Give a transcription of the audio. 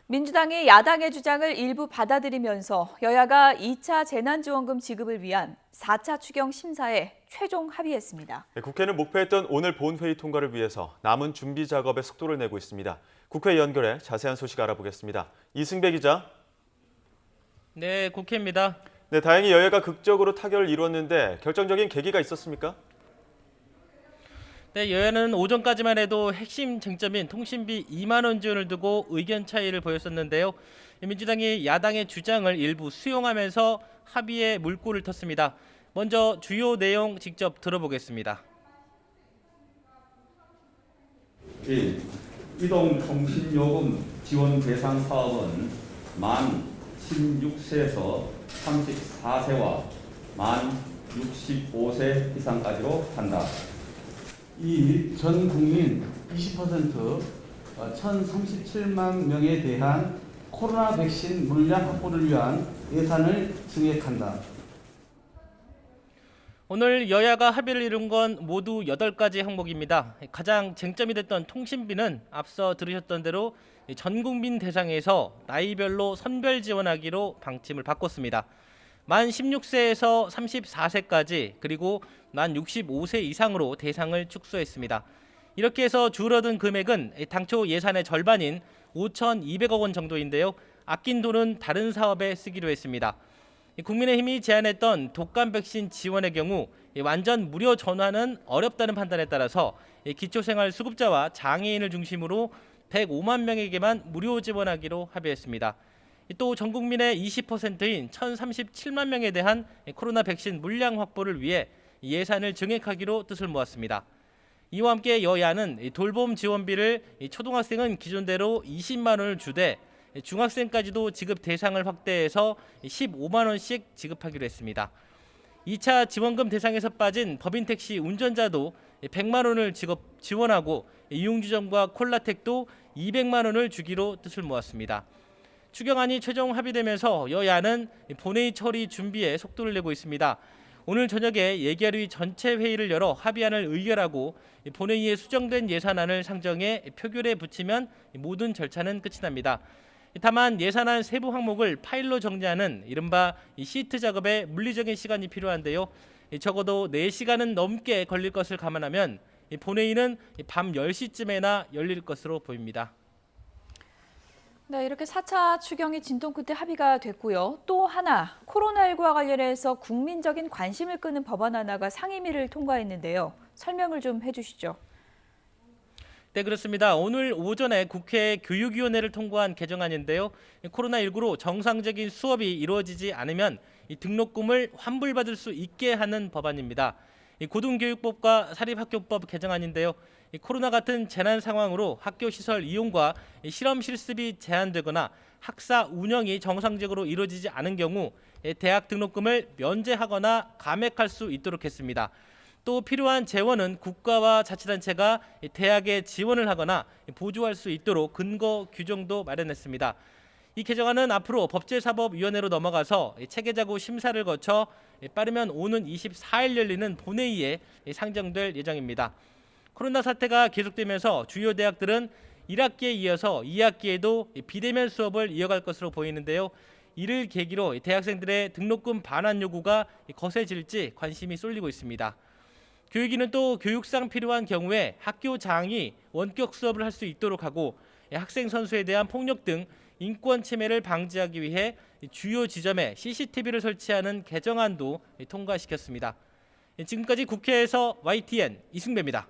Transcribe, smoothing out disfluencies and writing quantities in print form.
민주당이 야당의 주장을 일부 받아들이면서 여야가 2차 재난지원금 지급을 위한 4차 추경 심사에 최종 합의했습니다. 국회는 목표했던 오늘 본회의 통과를 위해서 남은 준비 작업에 속도를 내고 있습니다. 국회 연결해 자세한 소식 알아보겠습니다. 이승배 기자. 네, 국회입니다. 네, 다행히 여야가 극적으로 타결을 이뤘는데 결정적인 계기가 있었습니까? 네, 여야는 오전까지만 해도 핵심 쟁점인 통신비 2만 원 지원을 두고 의견 차이를 보였었는데요. 민주당이 야당의 주장을 일부 수용하면서 합의에 물꼬를 텄습니다. 먼저 주요 내용 직접 들어보겠습니다. 1. 이동통신요금 지원 대상 사업은 만 16세에서 34세와 만 65세 이상까지로 한다. 2. 전 국민 20% 1,037만 명에 대한 코로나 백신 물량 확보를 위한 예산을 증액한다. 오늘 여야가 합의를 이룬 건 모두 8가지 항목입니다. 가장 쟁점이 됐던 통신비는 앞서 들으셨던 대로 전 국민 대상에서 나이별로 선별 지원하기로 방침을 바꿨습니다. 만 16세에서 34세까지 그리고 만 65세 이상으로 대상을 축소했습니다. 이렇게 해서 줄어든 금액은 당초 예산의 절반인 5,200억 원 정도인데요. 아낀 돈은 다른 사업에 쓰기로 했습니다. 국민의힘이 제안했던 독감 백신 지원의 경우 완전 무료 전환은 어렵다는 판단에 따라서 기초생활수급자와 장애인을 중심으로 105만 명에게만 무료 지원하기로 합의했습니다. 또 전 국민의 20%인 1,037만 명에 대한 코로나 백신 물량 확보를 위해 예산을 증액하기로 뜻을 모았습니다. 이와 함께 여야는 돌봄 지원비를 초등학생은 기존대로 20만 원을 주되 중학생까지도 지급 대상을 확대해서 15만 원씩 지급하기로 했습니다. 2차 지원금 대상에서 빠진 법인택시 운전자도 100만 원을 지원하고 이용주점과 콜라텍도 200만 원을 주기로 뜻을 모았습니다. 추경안이 최종 합의되면서 여야는 본회의 처리 준비에 속도를 내고 있습니다. 오늘 저녁에 예결위 전체 회의를 열어 합의안을 의결하고 본회의에 수정된 예산안을 상정해 표결에 붙이면 모든 절차는 끝이 납니다. 다만 예산안 세부 항목을 파일로 정리하는 이른바 시트 작업에 물리적인 시간이 필요한데요. 적어도 4시간은 넘게 걸릴 것을 감안하면 본회의는 밤 10시쯤에나 열릴 것으로 보입니다. 네, 이렇게 4차 추경이 진통 끝에 합의가 됐고요. 또 하나, 코로나19와 관련해서 국민적인 관심을 끄는 법안 하나가 상임위를 통과했는데요. 설명을 좀 해주시죠. 네, 그렇습니다. 오늘 오전에 국회 교육위원회를 통과한 개정안인데요. 코로나19로 정상적인 수업이 이루어지지 않으면 등록금을 환불받을 수 있게 하는 법안입니다. 고등교육법과 사립학교법 개정안인데요. 코로나 같은 재난 상황으로 학교 시설 이용과 실험 실습이 제한되거나 학사 운영이 정상적으로 이루어지지 않은 경우 대학 등록금을 면제하거나 감액할 수 있도록 했습니다. 또 필요한 재원은 국가와 자치단체가 대학에 지원을 하거나 보조할 수 있도록 근거 규정도 마련했습니다. 이 개정안은 앞으로 법제사법위원회로 넘어가서 체계자구 심사를 거쳐 빠르면 오는 24일 열리는 본회의에 상정될 예정입니다. 코로나 사태가 계속되면서 주요 대학들은 1학기에 이어서 2학기에도 비대면 수업을 이어갈 것으로 보이는데요. 이를 계기로 대학생들의 등록금 반환 요구가 거세질지 관심이 쏠리고 있습니다. 교육위는 또 교육상 필요한 경우에 학교장이 원격 수업을 할 수 있도록 하고 학생 선수에 대한 폭력 등 인권 침해를 방지하기 위해 주요 지점에 CCTV를 설치하는 개정안도 통과시켰습니다. 지금까지 국회에서 YTN 이승배입니다.